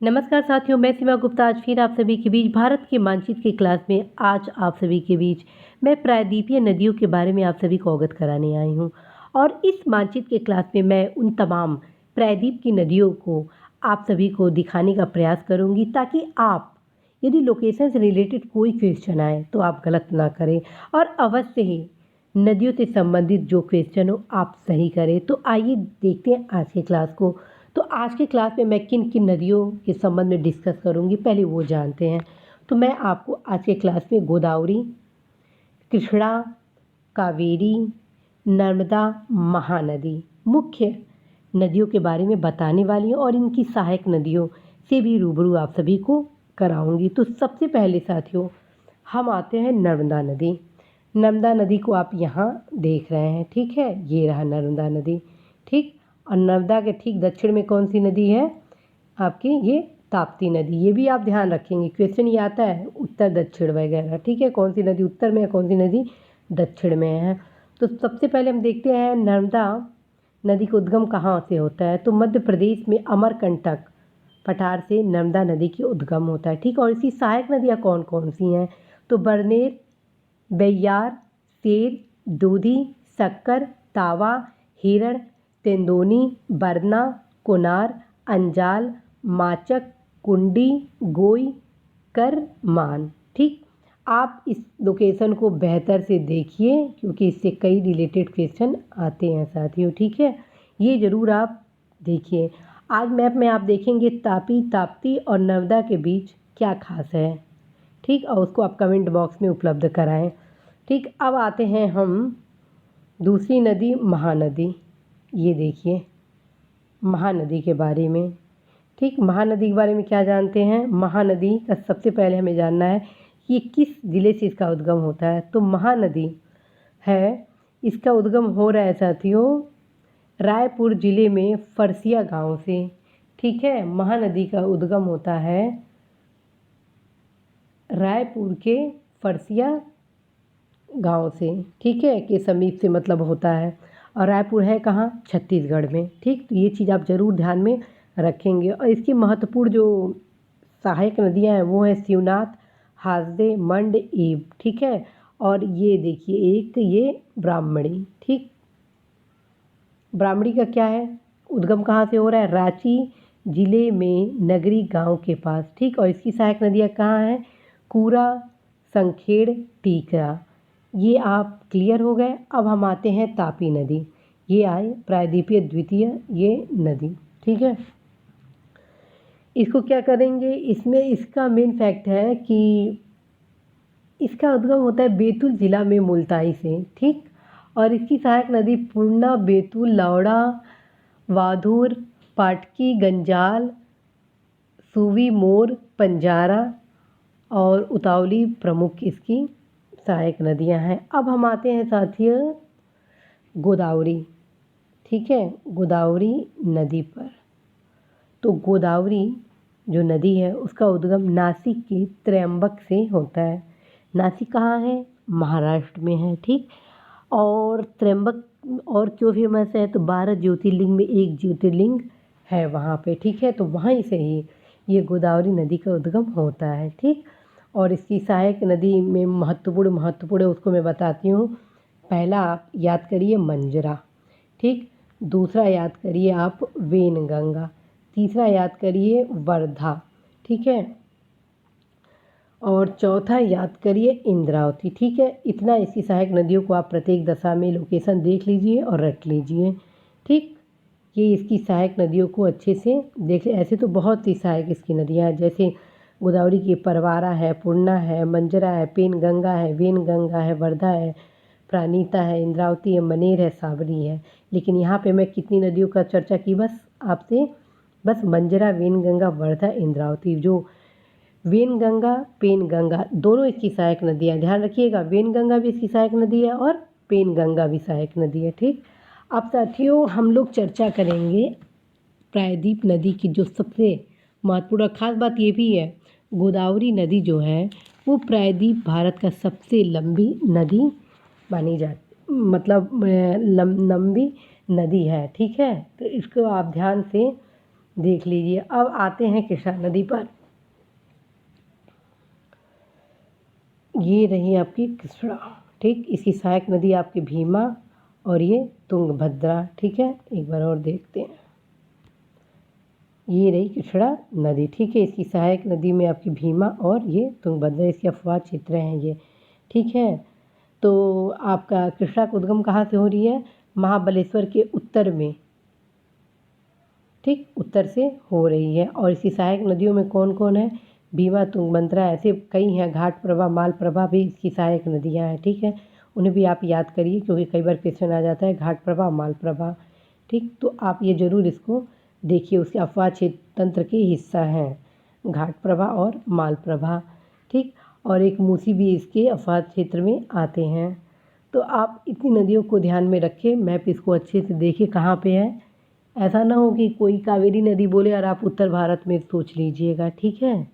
नमस्कार साथियों, मैं सीमा गुप्ता आज फिर आप सभी के बीच भारत के मानचित्र की क्लास में आज आप सभी के बीच मैं प्रायद्वीपीय नदियों के बारे में आप सभी को अवगत कराने आई हूँ। और इस मानचित्र के क्लास में मैं उन तमाम प्रायद्वीप की नदियों को आप सभी को दिखाने का प्रयास करूँगी ताकि आप यदि लोकेशन से रिलेटेड कोई क्वेश्चन आए तो आप गलत ना करें और अवश्य ही नदियों से संबंधित जो क्वेश्चन हो आप सही करें। तो आइए देखते हैं आज की क्लास को। तो आज की क्लास में मैं किन किन नदियों के संबंध में डिस्कस करूंगी, पहले वो जानते हैं। तो मैं आपको आज के क्लास में गोदावरी, कृष्णा, कावेरी, नर्मदा, महानदी मुख्य नदियों के बारे में बताने वाली हूँ और इनकी सहायक नदियों से भी रूबरू आप सभी को कराऊंगी। तो सबसे पहले साथियों हम आते हैं नर्मदा नदी। नर्मदा नदी को आप यहाँ देख रहे हैं, ठीक है, ये रहा नर्मदा नदी, ठीक। और नर्मदा के ठीक दक्षिण में कौन सी नदी है आपकी, ये ताप्ती नदी। ये भी आप ध्यान रखेंगे, क्वेश्चन ये आता है उत्तर दक्षिण वगैरह, ठीक है, कौन सी नदी उत्तर में है, कौन सी नदी दक्षिण में है। तो सबसे पहले हम देखते हैं नर्मदा नदी का उद्गम कहाँ से होता है। तो मध्य प्रदेश में अमरकंटक पठार से नर्मदा नदी की उद्गम होता है, ठीक। और इसकी सहायक नदियाँ कौन कौन सी हैं, तो बरनेर, बेयार, सेर, दूधी, शक्कर, तावा, हिरण, तेंदोनी, बरना, कोनार, अंजाल, माचक, कुंडी, गोई, करमान, ठीक। आप इस लोकेशन को बेहतर से देखिए क्योंकि इससे कई रिलेटेड क्वेश्चन आते हैं साथियों, ठीक है, ये ज़रूर आप देखिए। आज मैप में आप देखेंगे तापी, ताप्ती और नर्मदा के बीच क्या खास है, ठीक, और उसको आप कमेंट बॉक्स में उपलब्ध कराएं, ठीक। अब आते हैं हम दूसरी नदी महानदी। ये देखिए महानदी के बारे में, ठीक। महानदी के बारे में क्या जानते हैं, महानदी का सबसे पहले हमें जानना है कि किस ज़िले से इसका उद्गम होता है। तो महानदी है, इसका उद्गम हो रहा है साथियों रायपुर ज़िले में फरसिया गांव से, ठीक है। महानदी का उद्गम होता है रायपुर के फरसिया गांव से, ठीक है, के समीप से मतलब होता है। और रायपुर है कहाँ, छत्तीसगढ़ में, ठीक। तो ये चीज़ आप ज़रूर ध्यान में रखेंगे। और इसकी महत्वपूर्ण जो सहायक नदियाँ हैं वो हैं शिवनाथ, हासदे, मंड, एब, ठीक है। और ये देखिए एक ये ब्राह्मणी, ठीक। ब्राह्मणी का क्या है, उद्गम कहाँ से हो रहा है, रांची जिले में नगरी गांव के पास, ठीक। और इसकी सहायक नदियाँ कहाँ हैं, कूरा, संखेड़, टीकरा। ये आप क्लियर हो गए। अब हम आते हैं तापी नदी। ये आए प्रायद्वीपीय द्वितीय ये नदी, ठीक है। इसको क्या करेंगे, इसमें इसका मेन फैक्ट है कि इसका उद्गम होता है बैतूल जिला में मुल्ताई से, ठीक। और इसकी सहायक नदी पूर्णा, बैतूल, लावड़ा, वाधूर, पाटकी, गंजाल, सूवी, मोर, पंजारा और उतावली प्रमुख इसकी सहायक नदियां हैं। अब हम आते हैं साथियों गोदावरी, ठीक है, गोदावरी नदी पर। तो गोदावरी जो नदी है उसका उद्गम नासिक के त्र्यंबक से होता है। नासिक कहाँ है, महाराष्ट्र में है, ठीक। और त्र्यंबक और क्यों फेमस है, तो 12 ज्योतिर्लिंग में एक ज्योतिर्लिंग है वहाँ पे, ठीक है। तो वहीं से ही ये गोदावरी नदी का उद्गम होता है, ठीक। और इसकी सहायक नदी में महत्वपूर्ण उसको मैं बताती हूँ। पहला आप याद करिए मंजरा, ठीक। दूसरा याद करिए आप वेनगंगा, तीसरा याद करिए वर्धा, ठीक है। और चौथा याद करिए इंद्रावती, ठीक है। इतना इसकी सहायक नदियों को आप प्रत्येक दशा में लोकेशन देख लीजिए और रट लीजिए, ठीक। ये इसकी सहायक नदियों को अच्छे से देख ले। ऐसे तो बहुत सी सहायक इसकी नदियाँ हैं, जैसे गोदावरी की परवारा है, पूर्णा है, मंजरा है, पेनगंगा है, वेनगंगा है, वर्धा है, प्राणिता है, इंद्रावती है, मनेर है, साबरी है। लेकिन यहाँ पे मैं कितनी नदियों का चर्चा की बस आपसे, बस मंजरा, वेनगंगा, वर्धा, इंद्रावती। जो वेनगंगा, पेनगंगा दोनों इसकी सहायक नदियाँ, ध्यान रखिएगा, वेनगंगा भी इसकी सहायक नदी है और पेनगंगा भी सहायक नदी है, ठीक। अब साथियों हम लोग चर्चा करेंगे प्रायद्वीप नदी की जो सबसे महत्वपूर्ण खास बात ये भी है, गोदावरी नदी जो है वो प्रायद्वीप भारत का सबसे लंबी नदी मानी जाती, मतलब लंबी नदी है, ठीक है। तो इसको आप ध्यान से देख लीजिए। अब आते हैं कृष्णा नदी पर। ये रही आपकी कृष्णा, ठीक। इसकी सहायक नदी आपकी भीमा और ये तुंगभद्रा, ठीक है। एक बार और देखते हैं। ये रही कृष्णा नदी, ठीक है। इसकी सहायक नदी में आपकी भीमा और ये तुंगभद्रा, इसके अपवाद क्षेत्र हैं ये, ठीक है। तो आपका कृष्णा का उद्गम कहाँ से हो रही है? महाबलेश्वर के उत्तर में, ठीक, उत्तर से हो रही है। और इसकी सहायक नदियों में कौन कौन है? भीमा, तुंगभद्रा, ऐसे कई हैं। घाट प्रभा, माल प्रभा भी इसकी सहायक नदियाँ हैं, ठीक है। उन्हें भी आप याद करिए क्योंकि कई बार क्वेश्चन आ जाता है घाट प्रभा, माल प्रभा, ठीक। तो आप ये ज़रूर इसको देखिए, उसके अपवाद क्षेत्र तंत्र के हिस्सा हैं घाट प्रभा और माल प्रभा, ठीक। और एक मूसी भी इसके अपवाद क्षेत्र में आते हैं। तो आप इतनी नदियों को ध्यान में रखें, मैप इसको अच्छे से देखिए कहाँ पे है। ऐसा ना हो कि कोई कावेरी नदी बोले और आप उत्तर भारत में सोच लीजिएगा, ठीक है।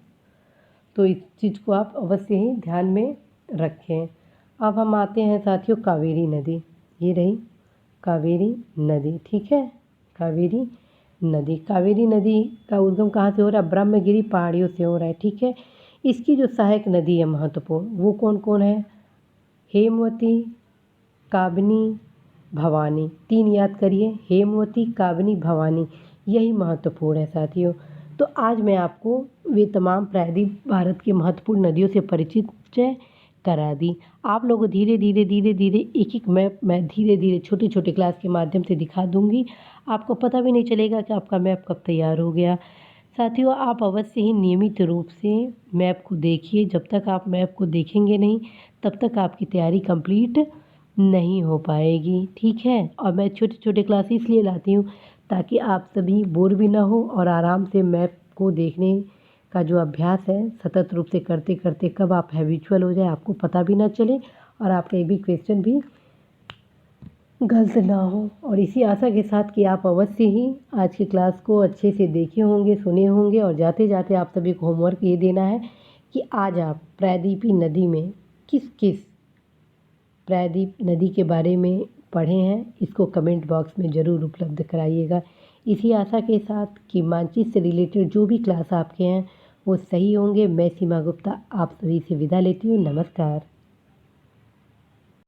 तो इस चीज़ को आप अवश्य ही ध्यान में रखें। अब हम आते हैं साथियों कावेरी नदी। ये रही कावेरी नदी, ठीक है। कावेरी नदी, कावेरी नदी का उद्गम कहाँ से हो रहा है? ब्रह्मगिरी पहाड़ियों से हो रहा है, ठीक है। इसकी जो सहायक नदी है महत्वपूर्ण, वो कौन कौन है? हेमवती, काबनी, भवानी। 3 याद करिए, हेमवती, काबनी, भवानी, यही महत्वपूर्ण है साथियों। तो आज मैं आपको वे तमाम प्रायद्वीप भारत की महत्वपूर्ण नदियों से परिचय करा दी। आप लोगों को धीरे धीरे धीरे धीरे एक एक मैप मैं धीरे धीरे छोटे छोटे क्लास के माध्यम से दिखा दूंगी। आपको पता भी नहीं चलेगा कि आपका मैप कब तैयार हो गया। साथियों, आप अवश्य ही नियमित रूप से मैप को देखिए। जब तक आप मैप को देखेंगे नहीं तब तक आपकी तैयारी कंप्लीट नहीं हो पाएगी, ठीक है। और मैं छोटे छोटे क्लास इसलिए लाती हूँ ताकि आप सभी बोर भी ना हो और आराम से मैप को देखने का जो अभ्यास है सतत रूप से करते करते कब आप हैबिचुअल हो जाए आपको पता भी ना चले और आपका एक भी क्वेश्चन भी गलत ना हो। और इसी आशा के साथ कि आप अवश्य ही आज की क्लास को अच्छे से देखे होंगे, सुने होंगे। और जाते जाते आप सभी को होमवर्क ये देना है कि आज आप प्रायद्वीपी नदी में किस किस प्रायद्वीप नदी के बारे में पढ़े हैं, इसको कमेंट बॉक्स में ज़रूर उपलब्ध कराइएगा। इसी आशा के साथ कि मानचित्र से रिलेटेड जो भी क्लास आपके हैं वो सही होंगे। मैं सीमा गुप्ता आप सभी से विदा लेती हूँ। नमस्कार।